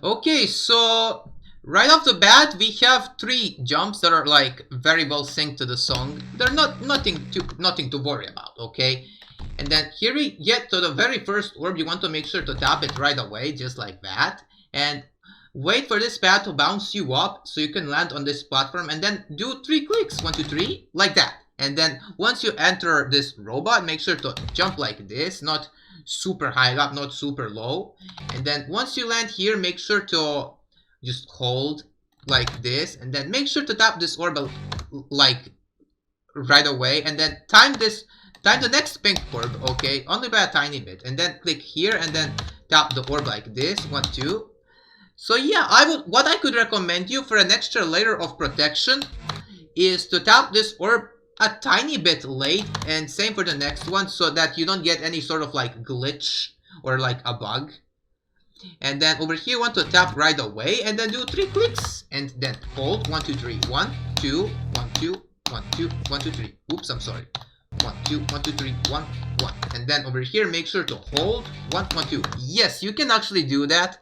Okay, so right off the bat, we have three jumps that are like very well synced to the song. They're nothing to worry about, okay? And then here we get to the very first orb. You want to make sure to tap it right away, just like that. And wait for this pad to bounce you up so you can land on this platform and then do 3 clicks. 1, 2, 3, like that. And then once you enter this robot, make sure to jump like this, not super high up, not super low. And then once you land here, make sure to just hold like this. And then make sure to tap this orb like right away. And then time the next pink orb, okay? Only by a tiny bit. And then click here and then tap the orb like this. 1, 2. So yeah, what I could recommend you for an extra layer of protection is to tap this orb a tiny bit late, and same for the next one, so that you don't get any sort of like glitch or like a bug. And then over here, you want to tap right away and then do 3 clicks and then hold. 1, 2, 3. 1, 2, 1, 2, 1, 2, 1, 2, 3. Oops, I'm sorry. 1, 2, 1, 2, 3, 1, 1. And then over here, make sure to hold. 1, 1, 2. Yes, you can actually do that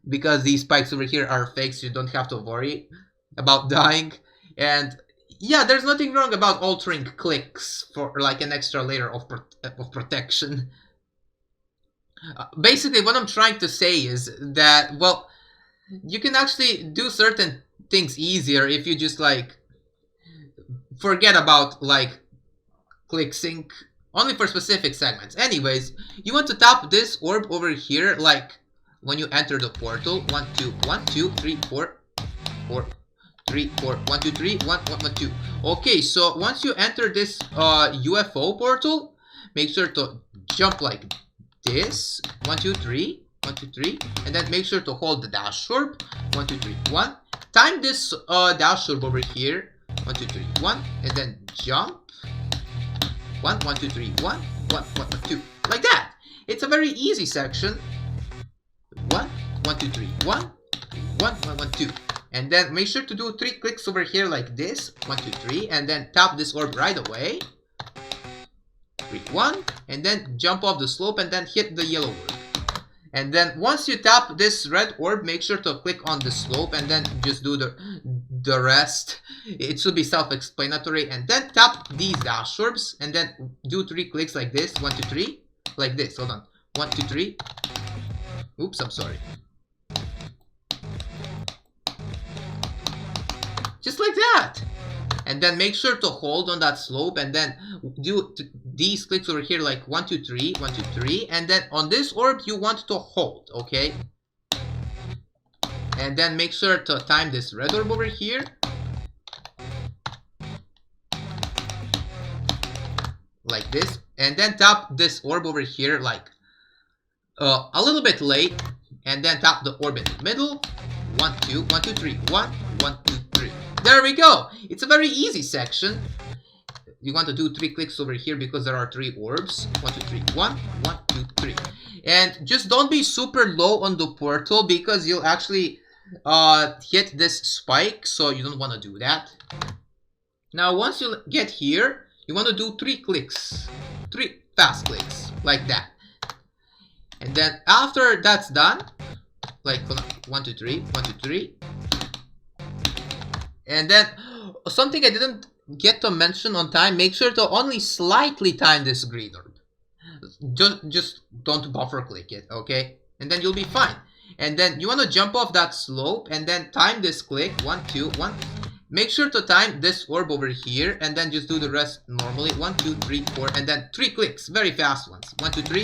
because these spikes over here are fake, so you don't have to worry about dying. And yeah, there's nothing wrong about altering clicks for like an extra layer of protection. Basically, what I'm trying to say is that, well, you can actually do certain things easier if you just like forget about like click sync only for specific segments. Anyways, you want to tap this orb over here like when you enter the portal. 1, 2, 1, 2, 3, 4, 4, 3, 4, 1, 2, 3, 1, 1, 1, 2. Okay, so once you enter this UFO portal, make sure to jump like this. 1, 2, 3, 1, 2, 3, and then make sure to hold the dash orb. 1, 2, 3, 1. Time this dash orb over here. 1, 2, 3, 1, and then jump. 1, 1, 2, 3, 1, 1, 1, 1, 2. Like that. It's a very easy section. 1, 1, 2, 3, 1, 1, 1, 1, 2. And then make sure to do 3 clicks over here like this. 1, 2, 3. And then tap this orb right away. 3, 1. And then jump off the slope and then hit the yellow orb. And then once you tap this red orb, make sure to click on the slope and then just do the rest. It should be self-explanatory. And then tap these dash orbs and then do 3 clicks like this. 1, 2, 3. Like this. Hold on. 1, 2, 3. Oops, I'm sorry. Just like that. And then make sure to hold on that slope and then do these clicks over here like 1, 2, 3, 1, 2, 3. And then on this orb, you want to hold, okay? And then make sure to time this red orb over here. Like this. And then tap this orb over here like a little bit late. And then tap the orb in the middle. 1, 2, 1, 2, 3, 1, 1, 2, 3. There we go. It's a very easy section. You want to do 3 clicks over here because there are 3 orbs. 1, 2, 3, 1, 1, 2, 3. And just don't be super low on the portal because you'll actually hit this spike, so you don't want to do that. Now, once you get here, you want to do 3 clicks. 3 fast clicks, like that. And then after that's done, like 1, 2, 3, 1, 2, 3. And then something I didn't get to mention on time, make sure to only slightly time this green orb. Just don't buffer click it, okay? And then you'll be fine. And then you want to jump off that slope and then time this click. 1, 2, 1. Make sure to time this orb over here and then just do the rest normally. 1, 2, 3, 4, and then 3 clicks, very fast ones. 1, 2, 3,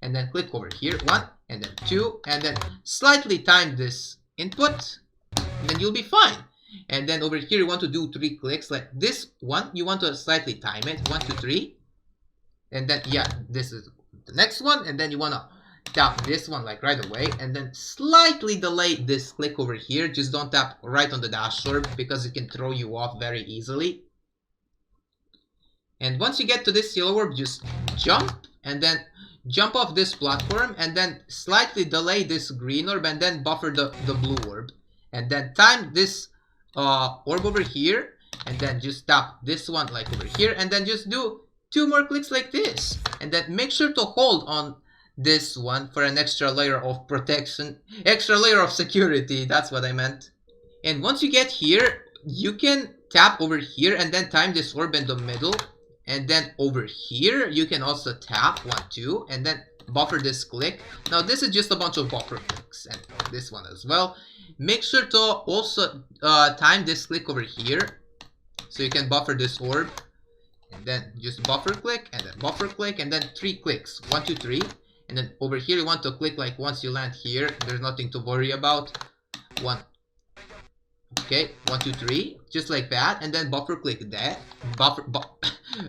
and then click over here. 1, and then 2, and then slightly time this input, and then you'll be fine. And then over here, you want to do 3 clicks like this one. You want to slightly time it. 1, 2, 3. And then, yeah, this is the next one. And then you want to tap this one like right away. And then slightly delay this click over here. Just don't tap right on the dash orb because it can throw you off very easily. And once you get to this yellow orb, just jump. And then jump off this platform. And then slightly delay this green orb. And then buffer the blue orb. And then time this orb over here, and then just tap this one like over here, and then just do 2 more clicks like this, and then make sure to hold on this one for an extra layer of protection, extra layer of security, that's what I meant. And once you get here, you can tap over here and then time this orb in the middle. And then over here, you can also tap 1, 2, and then buffer this click. Now this is just a bunch of buffer clicks, and this one as well. Make sure to also time this click over here, so you can buffer this orb. And then just buffer click, and then buffer click, and then 3 clicks. 1, 2, 3. And then over here, you want to click like once you land here. There's nothing to worry about. 1. Okay, 1, 2, 3. Just like that. And then buffer click that.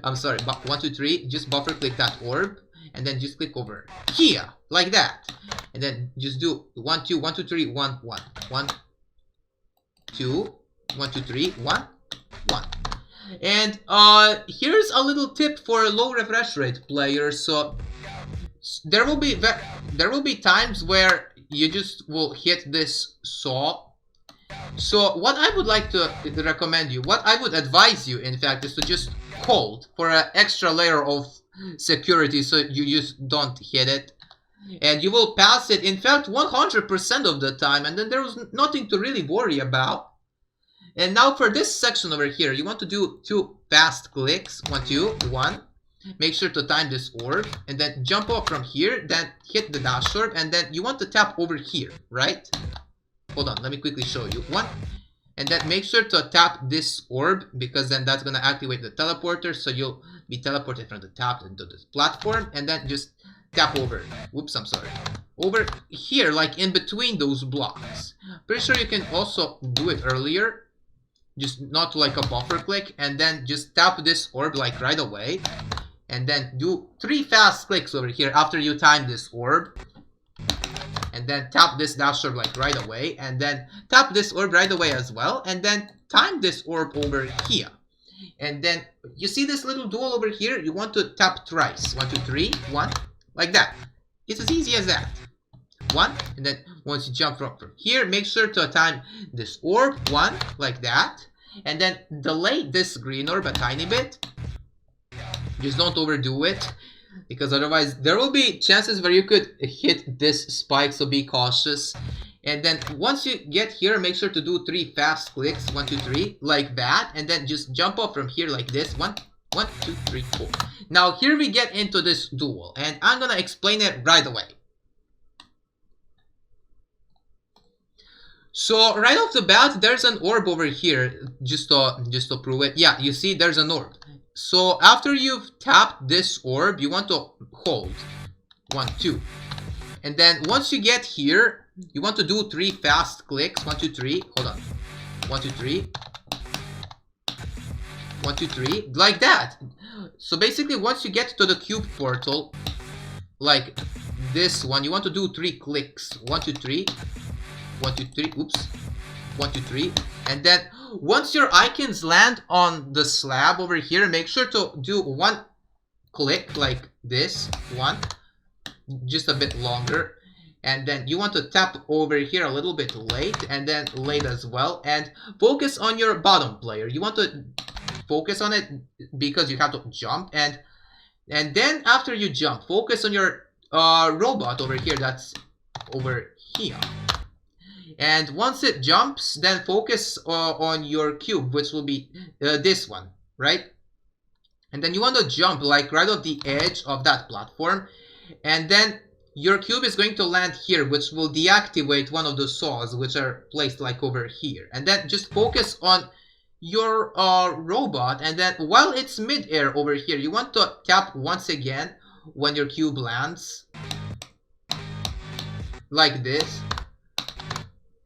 I'm sorry. 1, 2, 3. Just buffer click that orb. And then just click over here. Like that. And then just do 1, 2, 1, 2, 3, 1, 1. 1, 2, 1, 2, 3, 1, 1. And here's a little tip for low refresh rate players. So there will be times where you just will hit this saw. So what I would like to recommend you, what I would advise you, in fact, is to just hold for an extra layer of security, so you just don't hit it, and you will pass it. In fact, 100% of the time, and then there's nothing to really worry about. And now for this section over here, you want to do 2 fast clicks. 1, 2, 1. Make sure to time this orb, and then jump off from here, then hit the dash orb, and then you want to tap over here, right? Hold on, let me quickly show you. 1. And then make sure to tap this orb, because then that's going to activate the teleporter, so you'll be teleported from the tap into this platform, and then just tap over. Whoops, I'm sorry. Over here, like in between those blocks. Pretty sure you can also do it earlier. Just not like a buffer click, and then just tap this orb like right away, and then do 3 fast clicks over here after you time this orb, and then tap this dash orb like right away, and then tap this orb right away as well, and then time this orb over here. And then you see this little dual over here, you want to tap thrice. 1, 2, 3, 1, like that. It's as easy as that. 1, and then once you jump from here, make sure to time this orb 1, like that, and then delay this green orb a tiny bit. Just don't overdo it, because otherwise there will be chances where you could hit this spike, so be cautious. And then once you get here, make sure to do 3 fast clicks. 1, 2, 3, like that, and then just jump up from here like this. 1, 1, 2, 3, 4. Now here we get into this duel, and I'm gonna explain it right away. So right off the bat, there's an orb over here, just to prove it. Yeah, you see there's an orb. So after you've tapped this orb, you want to hold 1, 2, and then once you get here, you want to do 3 fast clicks. 1, 2, 3. Hold on. 1, 2, 3. 1, 2, 3, like that. So basically, once you get to the cube portal, like this one, you want to do 3 clicks. 1, 2, 3. 1, 2, 3, oops, 1, 2, 3, and then once your icons land on the slab over here, make sure to do 1 click like this, 1, just a bit longer, and then you want to tap over here a little bit late, and then late as well, and focus on your bottom player. You want to focus on it because you have to jump, and then after you jump, focus on your robot over here, that's over here. And once it jumps, then focus on your cube, which will be this one, right? And then you want to jump like right on the edge of that platform. And then your cube is going to land here, which will deactivate one of the saws, which are placed like over here. And then just focus on your robot. And then while it's mid-air over here, you want to tap once again when your cube lands. Like this.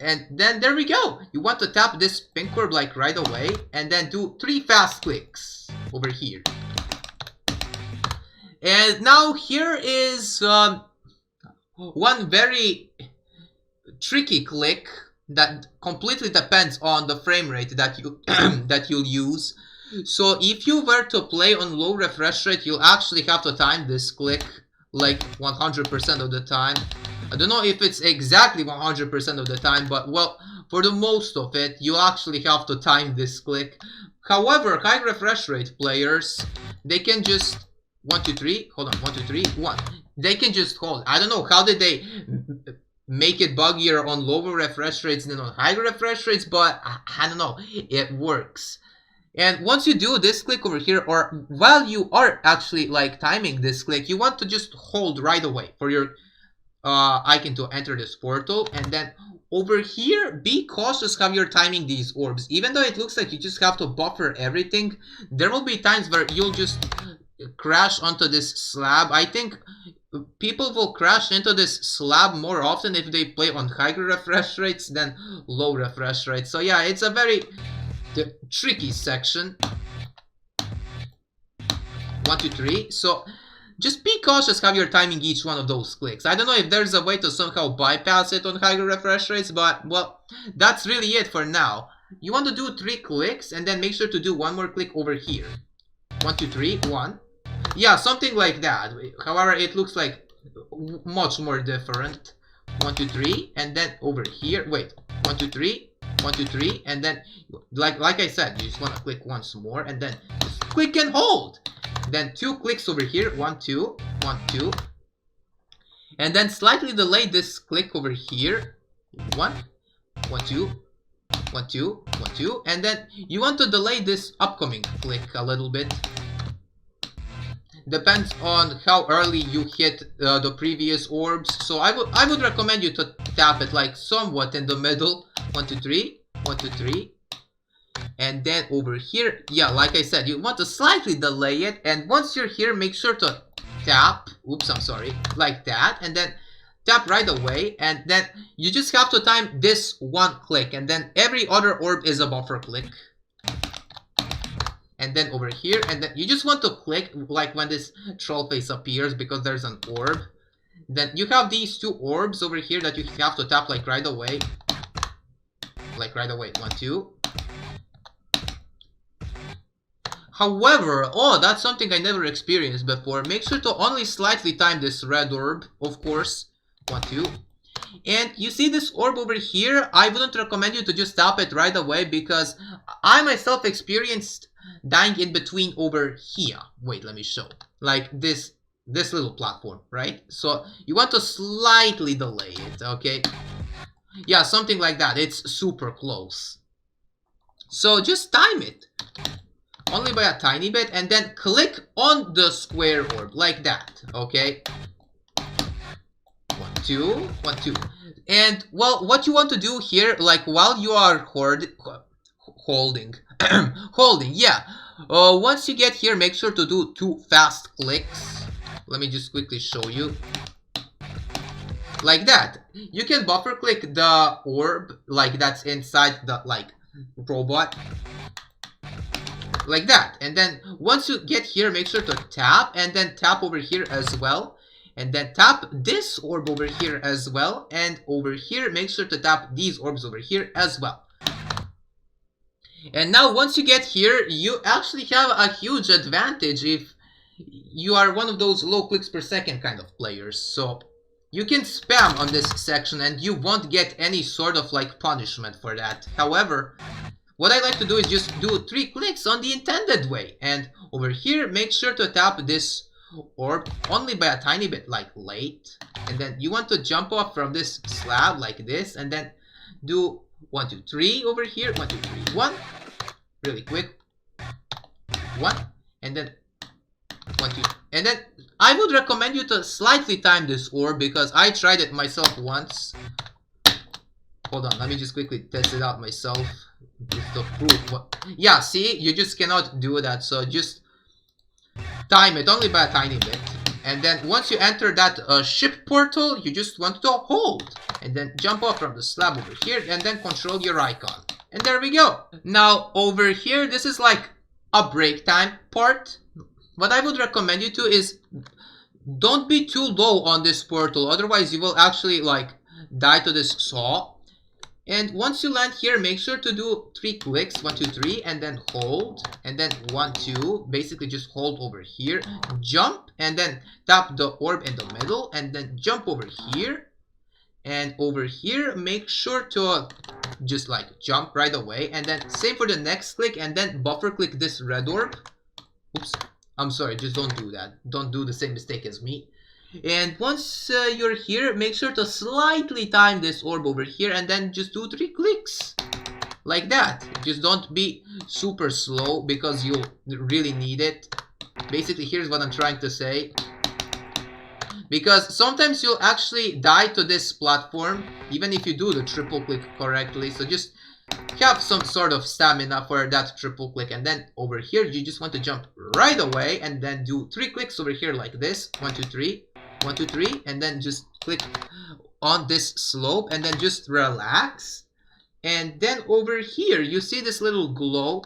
And then there we go. You want to tap this pink orb like right away, and then do 3 fast clicks over here. And now here is one very tricky click that completely depends on the frame rate that you that you'll use. So if you were to play on low refresh rate, you'll actually have to time this click like 100% of the time. I don't know if it's exactly 100% of the time, but well, for the most of it, you actually have to time this click. However, high refresh rate players, they can just 1, 2, 3, hold on, 1, 2, 3, 1. they can just hold. I don't know how did they make it buggier on lower refresh rates than on higher refresh rates, but I don't know, it works. And once you do this click over here, or while you are actually like timing this click, you want to just hold right away for your icon to enter this portal. And then over here, be cautious how you're timing these orbs. Even though it looks like you just have to buffer everything, there will be times where you'll just crash onto this slab. I think people will crash into this slab more often if they play on higher refresh rates than low refresh rates. So yeah, it's a very tricky section. 1, 2, 3. So just be cautious how you're timing each one of those clicks. I don't know if there's a way to somehow bypass it on higher refresh rates, but well, that's really it for now. You want to do 3 clicks and then make sure to do one more click over here. 1, 2, 3, 1. Yeah, something like that. However, it looks like much more different. 1, 2, 3, and then over here. Wait, 1, 2, 3, 1, 2, 3, and then like I said, you just want to click once more, and then just click and hold. Then 2 clicks over here. 1, 2, 1, 2, and then slightly delay this click over here. 1, 1, 2. 1, 2, 1, 2, and then you want to delay this upcoming click a little bit. Depends on how early you hit the previous orbs. So I would recommend you to tap it like somewhat in the middle. 1, 2, 3, 1, 2, 3, and then over here, yeah, like I said, you want to slightly delay it, and once you're here, make sure to tap. Oops, I'm sorry, like that, and then tap right away, and then you just have to time this one click, and then every other orb is a buffer click. And then over here, and then you just want to click like when this troll face appears because there's an orb. Then you have these 2 orbs over here that you have to tap like right away. Like right away. 1, 2. However, oh, that's something I never experienced before. Make sure to only slightly time this red orb, of course. 1, 2. And you see this orb over here? I wouldn't recommend you to just tap it right away because I myself experienced dying in between over here. Wait, let me show. Like this little platform, right? So you want to slightly delay it, okay? Yeah, something like that. It's super close. So just time it. Only by a tiny bit, and then click on the square orb, like that, okay? 1, 2, 1, 2. And, well, what you want to do here, like, while you are holding, yeah. Once you get here, make sure to do 2 fast clicks. Let me just quickly show you. Like that. You can buffer click the orb, like that's inside the, like, robot. Like that. And then once you get here, make sure to tap, and then tap over here as well. And then tap this orb over here as well. And over here, make sure to tap these orbs over here as well. And now once you get here, you actually have a huge advantage if you are one of those low clicks per second kind of players. So you can spam on this section and you won't get any sort of like punishment for that. However, what I like to do is just do 3 clicks on the intended way. And over here, make sure to tap this orb only by a tiny bit, like late. And then you want to jump off from this slab like this, and then do 1, 2, 3 over here. 1, 2, 3, 1. Really quick. 1. And then 1, 2. And then I would recommend you to slightly time this orb because I tried it myself once. Hold on, let me just quickly test it out myself. Just to prove what. Yeah, see, you just cannot do that. So just time it only by a tiny bit. And then once you enter that ship portal, you just want to hold. And then jump off from the slab over here and then control your icon. And there we go. Now over here, this is like a break time part. What I would recommend you to is don't be too low on this portal. Otherwise you will actually like die to this saw. And once you land here, make sure to do 3 clicks, 1, 2, 3, and then hold, and then 1, 2, basically just hold over here, jump, and then tap the orb in the middle, and then jump over here, and over here, make sure to just like jump right away, and then same for the next click, and then buffer click this red orb. Oops, I'm sorry, just don't do that. Don't do the same mistake as me. And once you're here, make sure to slightly time this orb over here and then just do 3 clicks. Like that. Just don't be super slow because you'll really need it. Basically, here's what I'm trying to say. Because sometimes you'll actually die to this platform, even if you do the triple click correctly. So just have some sort of stamina for that triple click. And then over here, you just want to jump right away and then do 3 clicks over here like this. 1, 2, 3. 1, 2, 3. And then just click on this slope and then just relax. And then over here, you see this little glow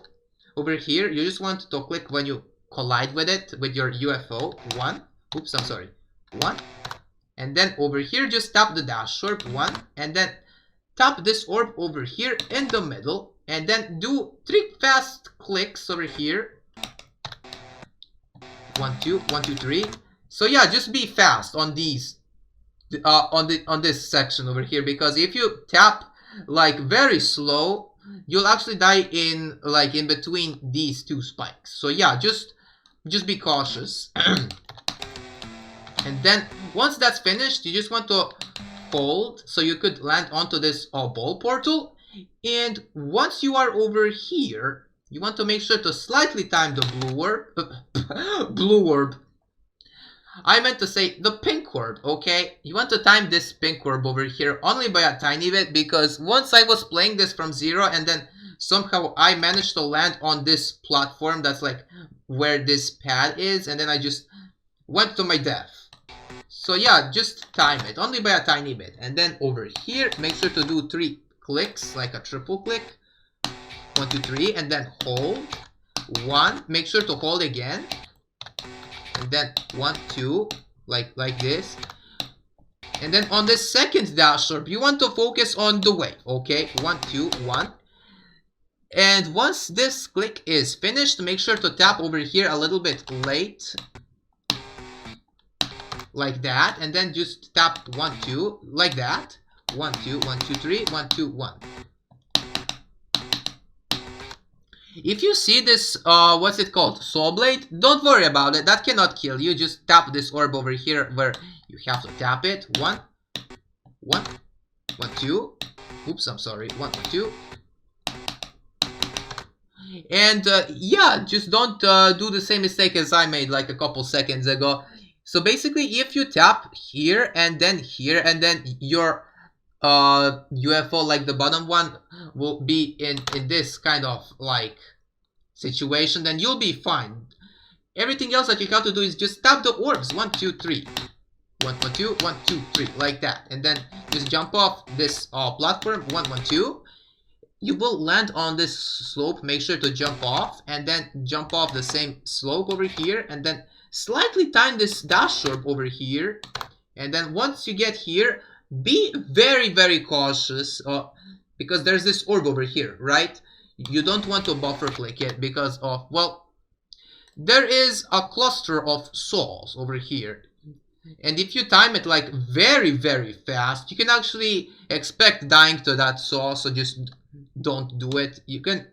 over here. You just want to click when you collide with it, with your UFO. 1. Oops, I'm sorry. 1. And then over here, just tap the dash orb. 1. And then tap this orb over here in the middle. And then do 3 fast clicks over here. 1, 2, 1, 2, 3. So yeah, just be fast on these, on this section over here. Because if you tap like very slow, you'll actually die in like in between these 2 spikes. So yeah, just be cautious. And then once that's finished, you just want to hold so you could land onto this ball portal. And once you are over here, you want to make sure to slightly time the blue orb. Blue orb. I meant to say the pink orb, okay? You want to time this pink orb over here only by a tiny bit, because once I was playing this from 0 and then somehow I managed to land on this platform that's like where this pad is, and then I just went to my death. So yeah, just time it only by a tiny bit. And then over here, make sure to do 3 clicks, like a triple click. 1, 2, 3, and then hold. 1, make sure to hold again. And then 1, 2, like this. And then on the second dash orb, you want to focus on the wave, okay? 1, 2, 1. And once this click is finished, make sure to tap over here a little bit late. Like that. And then just tap 1, 2, like that. 1, 2, 1, 2, 3, 1, 2, 1. If you see this, what's it called? Saw blade, don't worry about it. That cannot kill you. Just tap this orb over here where you have to tap it. 1, 1, 1, 2. Oops, I'm sorry. 1, 2. And yeah, just don't do the same mistake as I made like a couple seconds ago. So basically, if you tap here, and then your UFO, like the bottom one, will be in this kind of like situation, then you'll be fine. Everything else that you have to do is just tap the orbs. 1, 2, 3. 1, 1, 2, 1, 2, 3, like that. And then just jump off this platform. 1, 1, 2. You will land on this slope. Make sure to jump off, and then jump off the same slope over here, and then slightly time this dash orb over here. And then once you get here, be very, very cautious, because there's this orb over here, right? You don't want to buffer click it because of, well, there is a cluster of saws over here. And if you time it like very, very fast, you can actually expect dying to that saw, so just don't do it. You can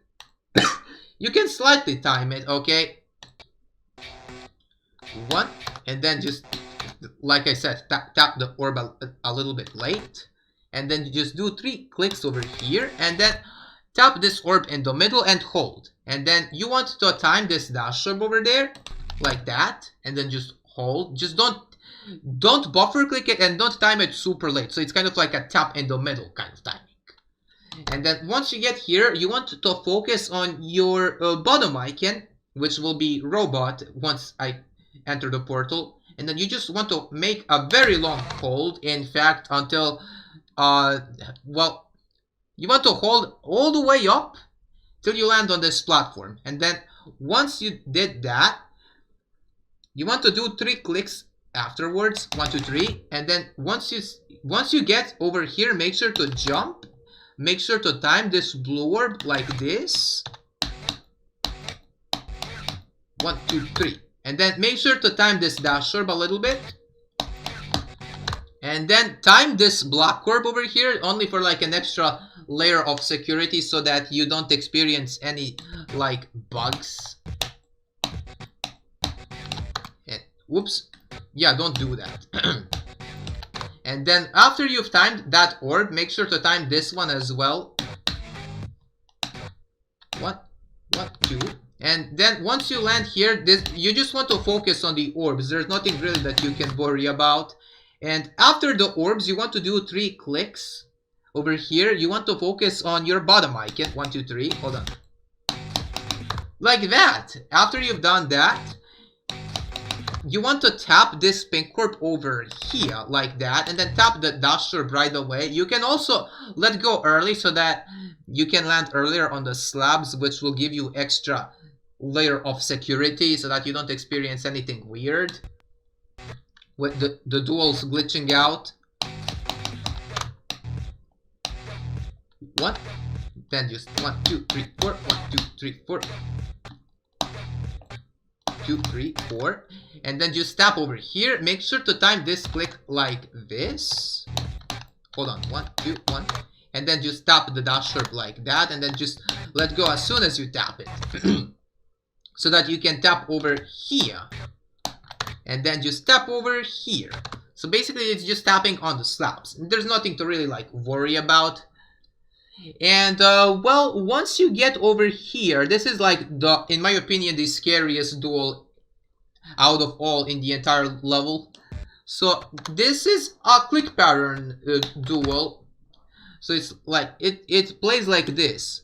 you can slightly time it, okay? 1, and then just, like I said, tap the orb a little bit late, and then you just do 3 clicks over here, and then tap this orb in the middle and hold. And then you want to time this dash orb over there, like that, and then just hold. Just don't buffer click it, and don't time it super late. So it's kind of like a tap in the middle kind of timing. And then once you get here, you want to focus on your bottom icon, which will be robot once I enter the portal. And then you just want to make a very long hold, in fact, until, well, you want to hold all the way up till you land on this platform. And then once you did that, you want to do 3 clicks afterwards. 1, 2, 3. And then once you get over here, make sure to jump. Make sure to time this blue orb like this. 1, 2, 3. And then make sure to time this dash orb a little bit. And then time this black orb over here, only for like an extra layer of security, so that you don't experience any like bugs. And, whoops. yeah, don't do that. And then after you've timed that orb, make sure to time this one as well. 1, 2. And then once you land here, you just want to focus on the orbs. There's nothing really that you can worry about. And after the orbs, you want to do 3 clicks. Over here, you want to focus on your bottom icon. 1, 2, 3. Hold on. Like that. After you've done that, you want to tap this pink orb over here, like that, and then tap the dash orb right away. You can also let go early so that you can land earlier on the slabs, which will give you extra layer of security so that you don't experience anything weird with the duels glitching out. What? Then just 1, 2, 3, 4. 1, 2, 3, 4. 2, 3, 4. And then just tap over here. Make sure to time this click like this. Hold on. 1, 2, 1. And then just tap the dash orb like that. And then just let go as soon as you tap it. So that you can tap over here. And then just tap over here. So basically it's just tapping on the slabs. There's nothing to really like worry about. And well, once you get over here, this is like in my opinion, the scariest duel out of all in the entire level. So this is a click pattern duel. So it's like it plays like this.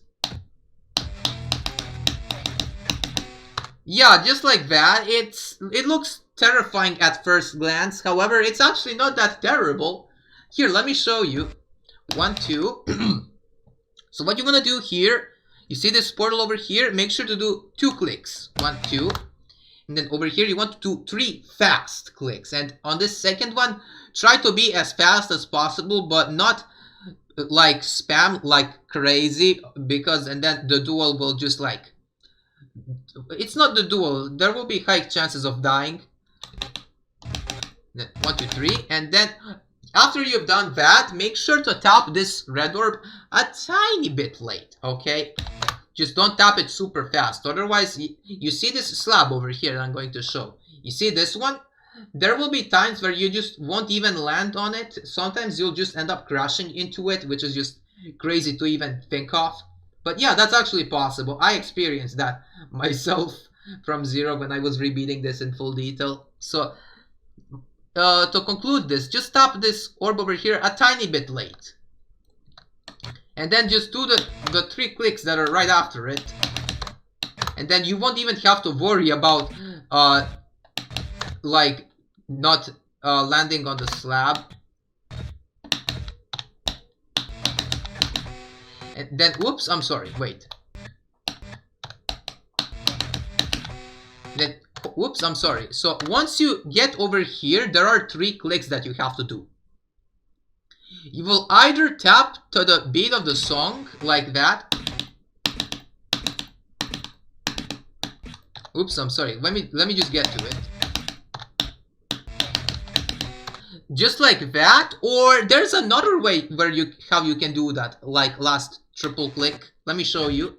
Yeah, just like that. It looks terrifying at first glance. However, it's actually not that terrible. Here, let me show you. 1, 2. So what you want to do here, you see this portal over here, make sure to do 2 clicks. 1, 2. And then over here you want to do 3 fast clicks. And on this second one, try to be as fast as possible, but not like spam like crazy, because and then the duel will just like, it's not the duel, there will be high chances of dying. Then 1, 2, 3. And then after you've done that, make sure to tap this red orb a tiny bit late, okay? Just don't tap it super fast, otherwise you see this slab over here that I'm going to show. You see this one? There will be times where you just won't even land on it. Sometimes you'll just end up crashing into it, which is just crazy to even think of. But yeah, that's actually possible. I experienced that myself from zero when I was rebeating this in full detail. So to conclude this, just tap this orb over here a tiny bit late. And then just do the 3 clicks that are right after it. And then you won't even have to worry about like not landing on the slab. And then, whoops, I'm sorry, wait. Then, whoops, I'm sorry. So once you get over here, there are 3 clicks that you have to do. You will either tap to the beat of the song, like that. Oops, I'm sorry. Let me just get to it. Just like that, or there's another way where how you can do that, like last triple click. Let me show you.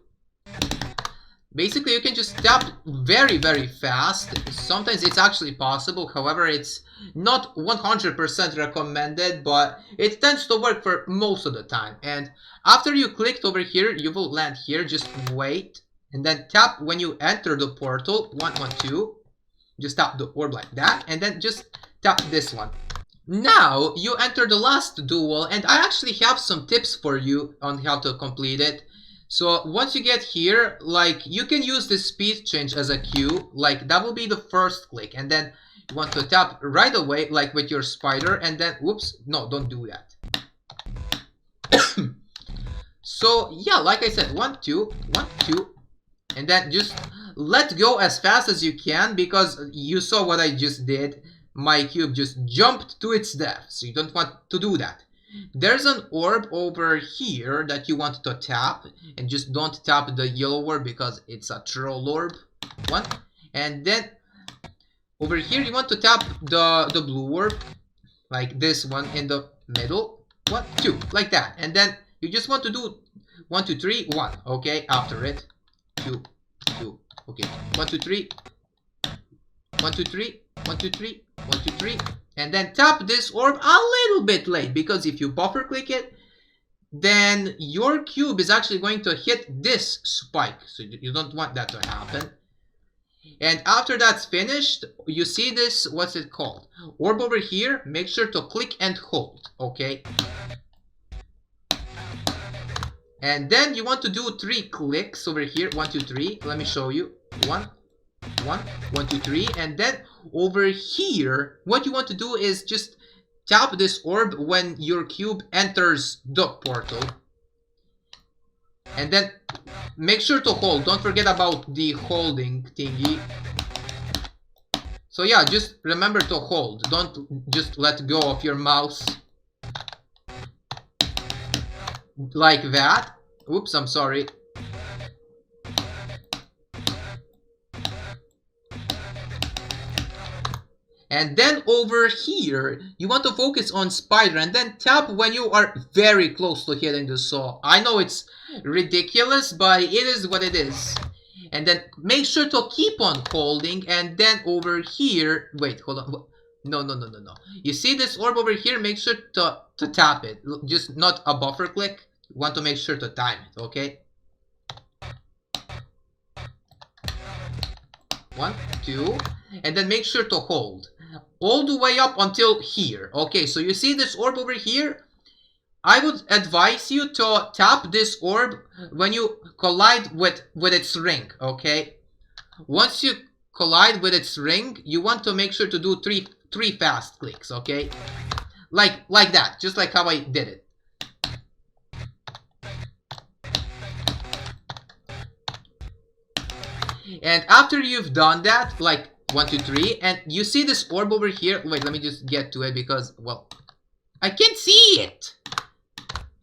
Basically, you can just tap very, very fast. Sometimes it's actually possible. However, it's not 100% recommended, but it tends to work for most of the time. And after you clicked over here, you will land here. Just wait. And then tap when you enter the portal. 1, 1, 2. Just tap the orb like that. And then just tap this one. Now, you enter the last duel. And I actually have some tips for you on how to complete it. So once you get here, like you can use the speed change as a cue, like that will be the first click, and then you want to tap right away, like with your spider, and then whoops, no, don't do that. So yeah, like I said, 1, 2, 1, 2, and then just let go as fast as you can, because you saw what I just did. My cube just jumped to its death, so you don't want to do that. There's an orb over here that you want to tap, and just don't tap the yellow orb because it's a troll orb. 1, and then over here you want to tap the blue orb, like this one in the middle. 1, 2, like that, and then you just want to do 1, 2, 3, 1. Okay, after it, 2, 2. Okay, 1, 2, 3, 1, 2, 3. 1, 2, 3, 1, 2, 3. And then tap this orb a little bit late, because if you buffer click it, then your cube is actually going to hit this spike. So you don't want that to happen. And after that's finished, you see this, what's it called? Orb over here, make sure to click and hold, okay? And then you want to do 3 clicks over here. 1, 2, 3. Let me show you. 1, 1, 1, 2, 3. And then over here, what you want to do is just tap this orb when your cube enters the portal. And then make sure to hold. Don't forget about the holding thingy. So yeah, just remember to hold. Don't just let go of your mouse. Like that. Oops, I'm sorry. And then over here, you want to focus on spider and then tap when you are very close to hitting the saw. I know it's ridiculous, but it is what it is. And then make sure to keep on holding, and then over here, wait, hold on. No. You see this orb over here? Make sure to tap it. Just not a buffer click. You want to make sure to time it, okay? 1, 2, and then make sure to hold all the way up until here. Okay, so you see this orb over here? I would advise you to tap this orb when you collide with its ring, okay? Once you collide with its ring, you want to make sure to do three fast clicks, okay? Like that, just like how I did it. And after you've done that, like 1, 2, 3, and you see this orb over here. Wait, let me just get to it because, well, I can't see it.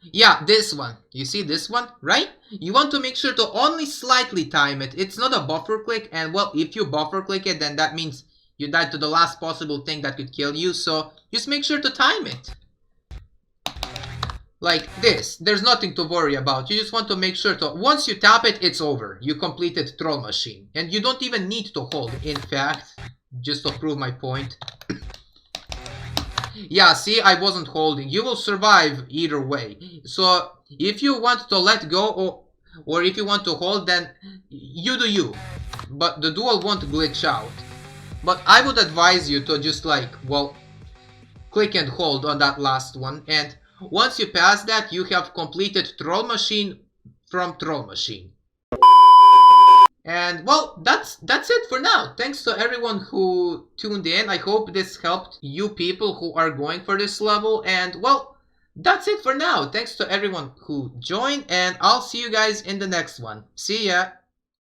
Yeah, this one. You see this one, right? You want to make sure to only slightly time it. It's not a buffer click, and well, if you buffer click it, then that means you died to the last possible thing that could kill you, so just make sure to time it. Like this. There's nothing to worry about. You just want to make sure to, once you tap it, it's over. You completed Troll Machine. And you don't even need to hold, in fact, just to prove my point. Yeah, see, I wasn't holding. You will survive either way. So, if you want to let go, or if you want to hold, then you do you. But the duel won't glitch out. But I would advise you to just like, well, click and hold on that last one. And once you pass that, you have completed Troll Machine from Troll Machine. And well, that's it for now. Thanks to everyone who tuned in. I hope this helped you people who are going for this level. And well, that's it for now. Thanks to everyone who joined, and I'll see you guys in the next one. See ya!